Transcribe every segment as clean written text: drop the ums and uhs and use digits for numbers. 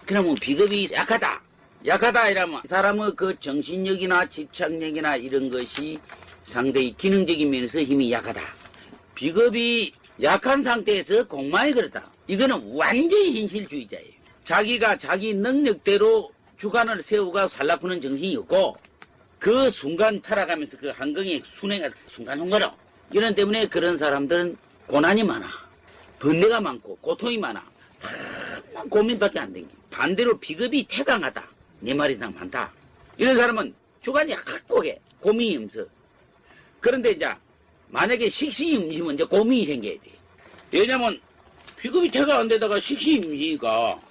그러면 비겁이 약하다. 약하다 이러면 사람의 그 정신력이나 집착력이나 이런 것이 상당히 기능적인 면에서 힘이 약하다. 비겁이 약한 상태에서 공망에 들었다. 이거는 완전히 현실주의자예요. 자기가 자기 능력대로 주관을 세우고 살라쿠는 정신이 없고 그 순간 타락하면서 그 한강의 순회가 순간순간으로 이런 때문에 그런 사람들은 고난이 많아. 번뇌가 많고 고통이 많아. 고민밖에 안 되기. 반대로 비겁이 태강하다. 네 말 이상 많다. 이런 사람은 주관이 확고해. 고민이 없어. 그런데 이제 만약에 식신이 음시면 이제 고민이 생겨야 돼. 왜냐면 비겁이 태가 안 되다가 식신이 음시가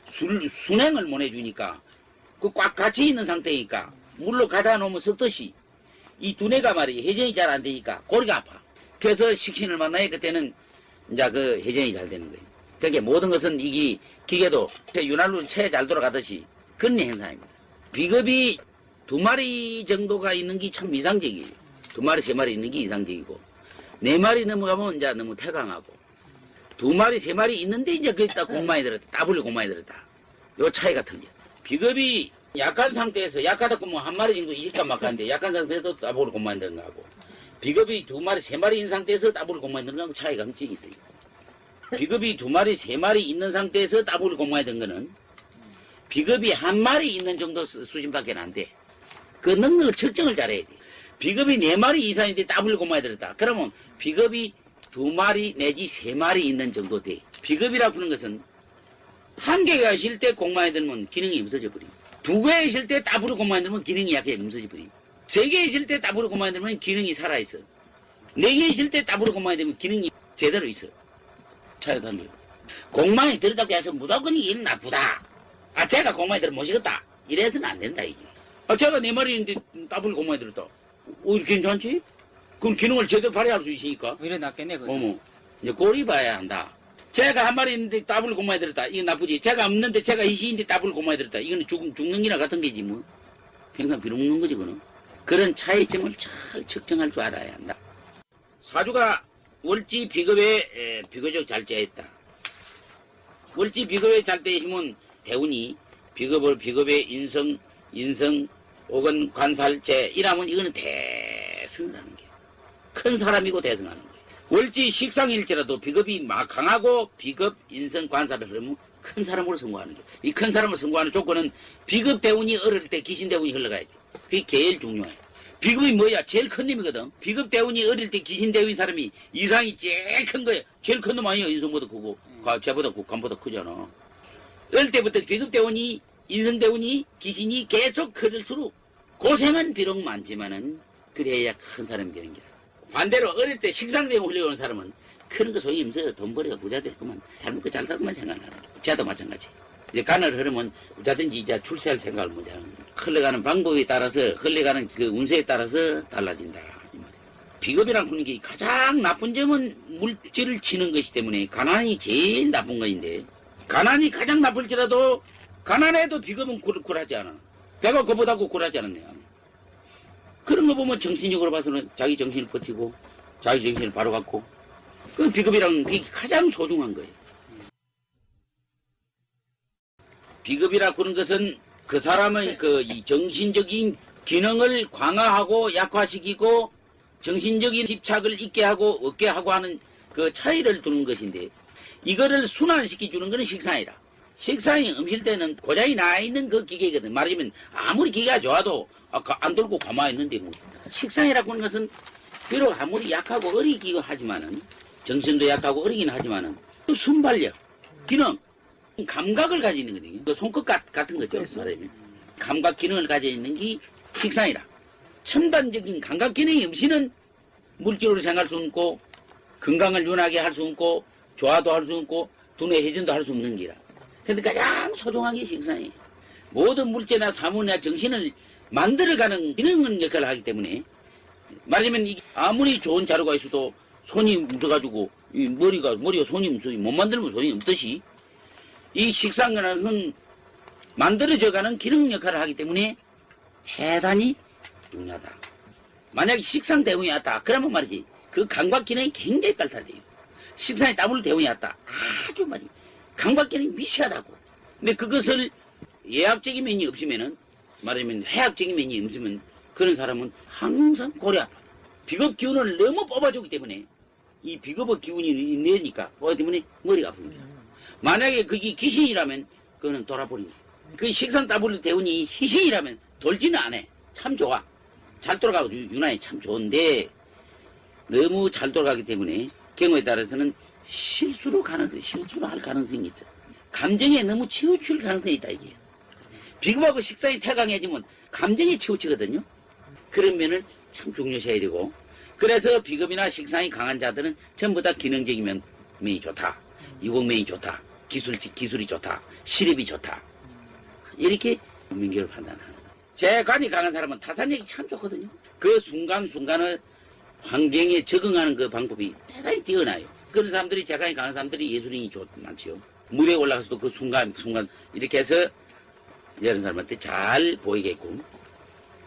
순행을 못 해주니까 그 꽉 갇혀 있는 상태니까 물로 가다 놓으면 썩듯이 이 두뇌가 말이야 회전이 잘 안 되니까 고리가 아파. 그래서 식신을 만나야 그때는 이제 그 회전이 잘 되는 거예요. 그러니까 모든 것은 이게 기계도 윤활유 체에 잘 돌아가듯이 그런 현상입니다. 비겁이 2마리 정도가 있는 게 참 이상적이에요. 2마리, 3마리 있는 게 이상적이고 4마리 넘어가면 이제 너무 태강하고 2마리, 3마리 있는데 이제 거기다 공만이 들었다. 따블이 공만이 들었다. 요 차이가 틀려. 비겁이 약한 상태에서 약하다고 뭐 1마리 정도 일까 말까인데 약한 상태에서 따블이 공만이 들은 거하고 비겁이 2마리, 3마리 있는 상태에서 따블이 공만이 들은 거하고 차이가 엄청 있어요. 비겁이 2마리, 3마리 있는 상태에서 따블이 공만이 든 거는 비겁이 1마리 있는 정도 수준밖에 안 돼. 그 능력을 측정을 잘해야 돼. 비겁이 4마리 이상인데 따블 공만이 들었다. 그러면 비겁이 2마리 내지 3마리 있는 정도 돼. 비겁이라고 하는 것은 1개가 있을 때 공만이 들면 기능이 없어져 버려. 2개 있을 때 따블 공만이 들면 기능이 약해 없어져 버려. 3개 있을 때 따블 공만이 들면 기능이 살아있어. 4개 있을 때 따블 공만이 들면 기능이 제대로 있어. 차이가 달라요. 공만이 들었다고 해서 무조건 이게 나쁘다. 아, 제가 공만이 들어 모시겠다. 이래서는 안 된다, 이게. 아, 제가 4마리 있는데 따블 공만이 들었다. 오히려 괜찮지? 그럼 기능을 제대로 발휘할 수 있으니까. 오히려 낫겠네, 그거. 어머, 이제 꼬리 봐야 한다. 제가 1마리 있는데 따블 공만이 들었다. 이건 나쁘지. 제가 없는데 제가 20인데 따블 공만이 들었다. 이거는 죽는 기나 같은 게지, 뭐. 평생 빌어먹는 거지, 그거는. 그런 차이점을 잘 측정할 줄 알아야 한다. 사주가 월지 비겁에 비교적 잘 짜였다. 월지 비겁에 잘 짜있으면 대운이 비겁의 인성, 혹은 관살제, 이라면 이거는 대승을 하는 게. 큰 사람이고 대승하는 거예요. 월지 식상일지라도 비겁이 막 강하고 비겁, 인성, 관살을 하려면 큰 사람으로 성공하는 게. 이 큰 사람으로 성공하는 조건은 비겁 대운이 어릴 때 귀신 대운이 흘러가야 돼. 그게 제일 중요해. 비겁이 뭐야? 제일 큰 놈이거든. 비겁 대운이 어릴 때 귀신 대운인 사람이 이상이 제일 큰 거야. 제일 큰 놈 아니야. 인성보다 크고, 쟤보다 관보다 크잖아. 어릴 때부터 비겁 대운이, 인성 대운이, 귀신이 계속 클수록 고생은 비록 많지만은 그래야 큰 사람이 되는 거야. 반대로 어릴 때 식상 대운 흘려오는 사람은 그런 거 소용이 없어요. 돈 벌어가 부자 될 거만, 잘 먹고 잘 살고만 생각하는 거야. 쟤도 마찬가지. 이제 간을 흐르면 어디든지 이제 출세할 생각을 먼저 하는 거야. 흘러가는 방법에 따라서, 흘러가는 그 운세에 따라서 달라진다. 이 말이야. 비겁이라는 그런 게 가장 나쁜 점은 물질을 치는 것이기 때문에 가난이 제일 나쁜 것인데, 가난이 가장 나쁠지라도 가난해도 비겁은 굴하지 않아. 배가 고보다고 굴하지 않았네요. 그런 거 보면 정신적으로 봐서는 자기 정신을 버티고 자기 정신을 바로 갖고 그 비겁이라는 게 가장 소중한 거예요. 비겁이라고 하는 것은 그 사람의 그 이 정신적인 기능을 강화하고 약화시키고 정신적인 집착을 있게 하고 없게 하고 하는 그 차이를 두는 것인데, 이거를 순환시켜 주는 것은 식상이라. 식상이 음실 때는 고장이 나 있는 그 기계거든. 말하자면 아무리 기계가 좋아도 안 돌고 가만히 있는데, 뭐 식상이라고 하는 것은 비록 아무리 약하고 어리기도 하지만은, 정신도 약하고 어리긴 하지만은 그 순발력, 기능, 감각을 가지고 있는 거거든요. 그 손끝 같은 거죠. 말하자면 감각 기능을 가지고 있는 게 식상이라. 첨단적인 감각 기능이 없이는 물질로 생각할 수 없고, 건강을 윤하게 할 수 없고, 조화도 할 수 없고, 두뇌 회전도 할 수 없는 기라. 근데 가장 소중한 게 식상이에요. 모든 물질이나 사물이나 정신을 만들어가는 기능 역할을 하기 때문에, 말하자면 아무리 좋은 자료가 있어도 손이 묻어가지고 머리가 손이 없어 못 만들면 손이 없듯이, 이 식상이라는 것은 만들어져가는 기능 역할을 하기 때문에 대단히 중요하다. 만약에 식상 대운이 왔다 그러면 말이지, 그 감각 기능이 굉장히 발달돼요. 식상이 더블 대운이 왔다, 아주 말이 감각 기능이 미세하다고. 근데 그것을 예학적인 면이 없으면은, 말하자면 해학적인 면이 없으면 그런 사람은 항상 골이 아파. 비겁 기운을 너무 뽑아주기 때문에 이 비겁의 기운이 내니까 뽑아기 때문에 머리가 아픕니다. 만약에 그게 귀신이라면 그거는 돌아버린다. 그 식상 따블 대운이 희신이라면 돌지는 않아. 참 좋아. 잘 돌아가고 유난히 참 좋은데 너무 잘 돌아가기 때문에 경우에 따라서는 실수로 할 가능성이 있다. 감정에 너무 치우칠 가능성이 있다 이게. 비겁하고 식상이 태강해지면 감정에 치우치거든요. 그런 면을 참 중요시해야 되고, 그래서 비겁이나 식상이 강한 자들은 전부 다 기능적인 면이 좋다, 유공면이 좋다, 기술이 좋다, 시력이 좋다, 이렇게 명기를 판단하는 거예요. 재관이 강한 사람은 타산력이 참 좋거든요. 그 순간순간의 환경에 적응하는 그 방법이 대단히 뛰어나요. 그런 사람들이, 재관이 강한 사람들이 예술인이 많지요. 무대에 올라가서도 그 순간 이렇게 해서 여러 사람한테 잘 보이겠고.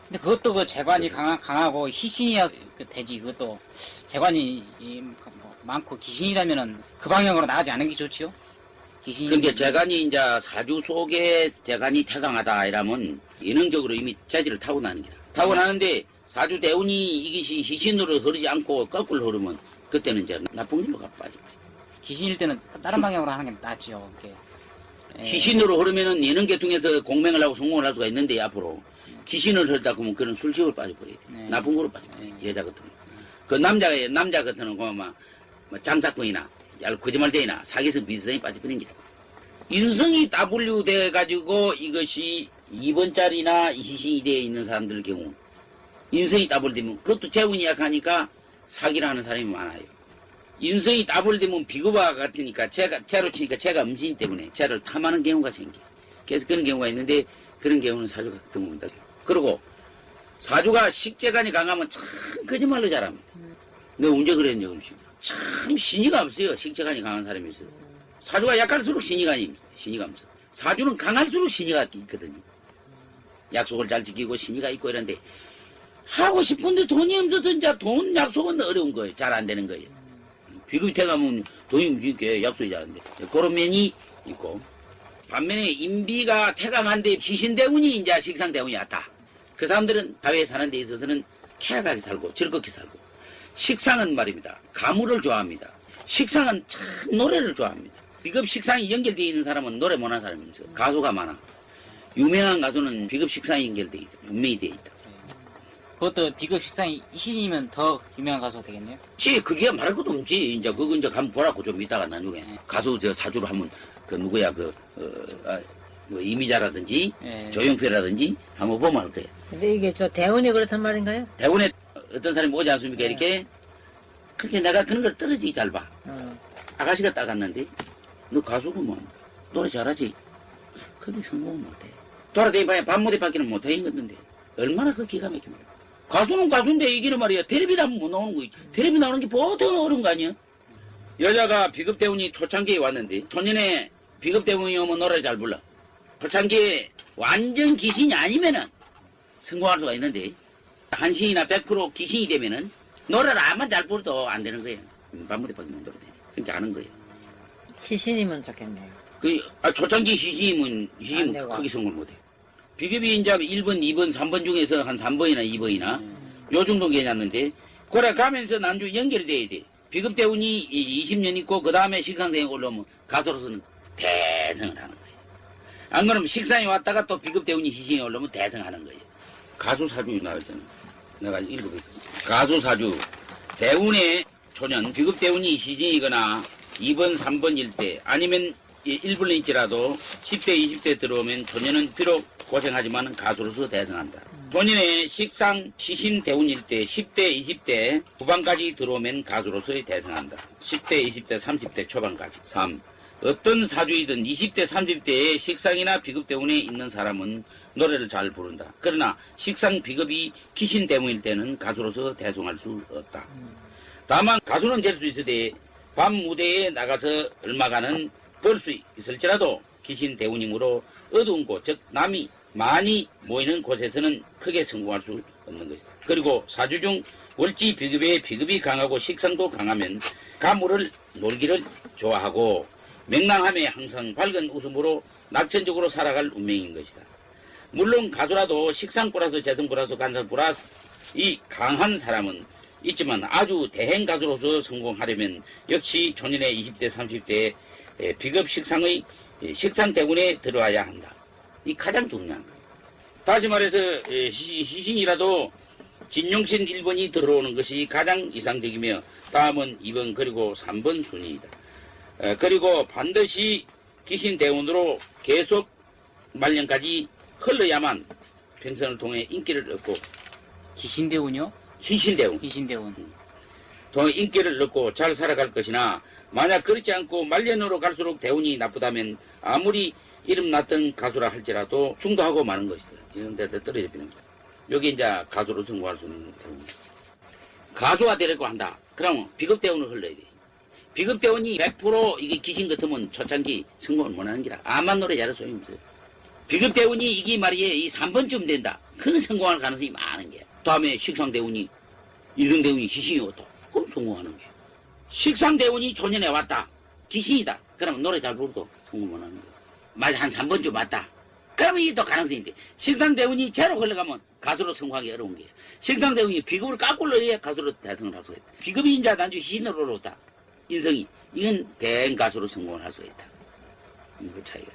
근데 그것도 그 재관이 강하고 희신이야 되지. 그것도 재관이 많고 기신이라면은 그 방향으로 나가지 않은 게 좋지요. 기신이. 그러니까 재관이 이제 사주 속에 재관이 태강하다 이러면 예능적으로 이미 재질을 타고나는 거야. 타고나는데 사주 대운이 이것이 희신으로 흐르지 않고 거꾸로 흐르면 그때는 이제 나쁜 길로 빠지고. 기신일 때는 다른 방향으로 하는 게 낫지요. 이렇게. 희신으로 흐르면은 예능 계통에서 공명을 하고 성공을 할 수가 있는데 앞으로 귀신을 흐르다 보면 그런 술집을 빠져버려야 돼. 네. 나쁜 거로 빠져버려. 여자 같은 거. 그 남자 같은 거 막 장사꾼이나 거짓말쟁이나 사기성 비슷하게 빠져버리는 게. 인성이 W 돼가지고 이것이 2번짜리나 희신이 되어 있는 사람들 경우 인성이 W 되면 그것도 재운이 약하니까 사기를 하는 사람이 많아요. 인성이 W 되면 비겁화 같으니까 재로 치니까 재가 음신 때문에 재를 탐하는 경우가 생겨. 그래서 그런 경우가 있는데 그런 경우는 사주가 드문다. 그리고 사주가 식재간이 강하면 참 거짓말로 잘합니다. 내가 언제 그랬냐 그러시. 참 신의가 없어요. 식재간이 강한 사람이 있어요. 사주가 약할수록 신의가 없어. 사주는 강할수록 신의가 있거든요. 약속을 잘 지키고 신의가 있고 이런데 하고 싶은데 돈이 없어서 이제 돈 약속은 어려운 거예요. 잘 안 되는 거예요. 비급이 돼가면 돈이 움직이게 약속이 잘 안 돼. 그런 면이 있고. 반면에 인비가 태강한데 희신대운이 이제 식상대운이 왔다. 그 사람들은 사회에 사는 데 있어서는 쾌락하게 살고 즐겁게 살고. 식상은 말입니다. 가물을 좋아합니다. 식상은 참 노래를 좋아합니다. 비급 식상이 연결되어 있는 사람은 노래 못하는 사람이 있어요. 가수가 많아. 유명한 가수는 비급 식상이 연결되어 있다. 분명히 되어 있다. 그것도 비급 식상이 이신이면 더 유명한 가수가 되겠네요. 그게 말할 것도 없지. 이제 그거 이제 한번 보라고 좀 이따가 나중에. 가수 사주로 한번 그 누구야 뭐 이미자라든지 조용필이라든지 한번 보면 알 거예요. 근데 이게 저 대운이 그렇단 말인가요? 대운에 어떤 사람이 오지 않습니까? 이렇게 그렇게 내가 그런 걸 떨어지기 잘 봐. 아가씨가 따갔는데 너 가수구먼 노래 잘하지. 그게 성공을 못해. 돌아다니면 밤 무대 밖에는 못해 있는데 얼마나 그 기가 막힙니까? 가수는 가수인데 이기는 말이야. 텔레비 나면 못 나오는 거. 텔레비 나오는 게 보통 어려운 거 아니야? 여자가 비급대운이 초창기에 왔는데 초년에 비급대운이 오면 노래 잘 불러. 초창기에 완전 귀신이 아니면은 성공할 수가 있는데 한신이나 100% 귀신이 되면은 노래를 아무만 잘 부르도 안 되는 거예요. 밤무대 밖에 못 노래돼. 그렇게 아는 거예요. 희신이면 좋겠네요. 초창기 희신이면 크게 성공을 못해. 비급이 이제 1번, 2번, 3번 중에서 한 3번이나 2번이나 요 정도 괜찮는데 그래 가면서 난주 연결돼야 돼. 비급 대운이 20년 있고 그 다음에 식상대에 올라오면 가수로서는 대성을 하는 거예요. 안 그러면 식상이 왔다가 또 비급 대운이 희신이 올라오면 대성하는 거예요. 가수 사주 나왔잖아. 내가 읽어보겠습니다. 가수 사주 대운의 초년 비급 대운이 희신이거나 2번, 3번일 때 아니면 1번일지라도 10대, 20대 들어오면 초년은 비록 고생하지만 가수로서 대성한다. 본인의 식상, 시신 대운일 때 10대, 20대 후반까지 들어오면 가수로서 대성한다. 10대, 20대, 30대 초반까지. 3. 어떤 사주이든 20대, 30대에 식상이나 비급 대운에 있는 사람은 노래를 잘 부른다. 그러나 식상, 비급이 기신 대운일 때는 가수로서 대성할 수 없다. 다만 가수는 될 수 있으되 밤 무대에 나가서 얼마간은 벌 수 있을지라도 기신 대운이므로 어두운 곳, 즉 남이 많이 모이는 곳에서는 크게 성공할 수 없는 것이다. 그리고 사주 중 월지 비급에 비급이 강하고 식상도 강하면 가물을 놀기를 좋아하고 명랑함에 항상 밝은 웃음으로 낙천적으로 살아갈 운명인 것이다. 물론 가수라도 식상 플러스 재성 플러스 간성 플러스 이 강한 사람은 있지만 아주 대행 가수로서 성공하려면 역시 초년의 20대 30대의 비겁 식상의 식상 대운에 들어와야 한다. 이 가장 중요한 거예요. 다시 말해서 희신이라도 진용신 1번이 들어오는 것이 가장 이상적이며 다음은 2번 그리고 3번 순위이다. 그리고 반드시 귀신 대운으로 계속 말년까지 흘러야만 평생을 통해 인기를 얻고 기신대운요? 희신대운 기신대운. 통해 인기를 얻고 잘 살아갈 것이나 만약 그렇지 않고 말년으로 갈수록 대운이 나쁘다면 아무리 이름 났던 가수라 할지라도 중도하고 마는 것이다. 이런 데도 떨어져 버립니다. 여기 이제 가수로 성공할 수 있는 대운이다. 가수가 되려고 한다. 그럼 비겁대운을 흘러야 돼. 비겁대운이 100% 이게 귀신 같으면 초창기 성공을 못하는 기라. 암만 노래 잘해 소용없어요. 비겁대운이 이게 말이에요. 이 3번쯤 된다. 큰 성공할 가능성이 많은 게. 다음에 식상대운이 1등대운이 귀신이 왔다. 그럼 성공하는 게. 식상대운이 초년에 왔다. 귀신이다. 그러면 노래 잘 부르도 성공 못하는 거야. 맞아, 한 3번쯤 왔다. 그러면 이게 또 가능성인데. 식상대운이 제로 흘러가면 가수로 성공하기 어려운 거예요. 식상대운이 비급을 깎고 올려야 가수로 대성을 할 수가 있다. 비급이 인자 난주 희신으로 올라왔다. 인성이. 이건 대행 가수로 성공을 할 수가 있다. 그 차이가.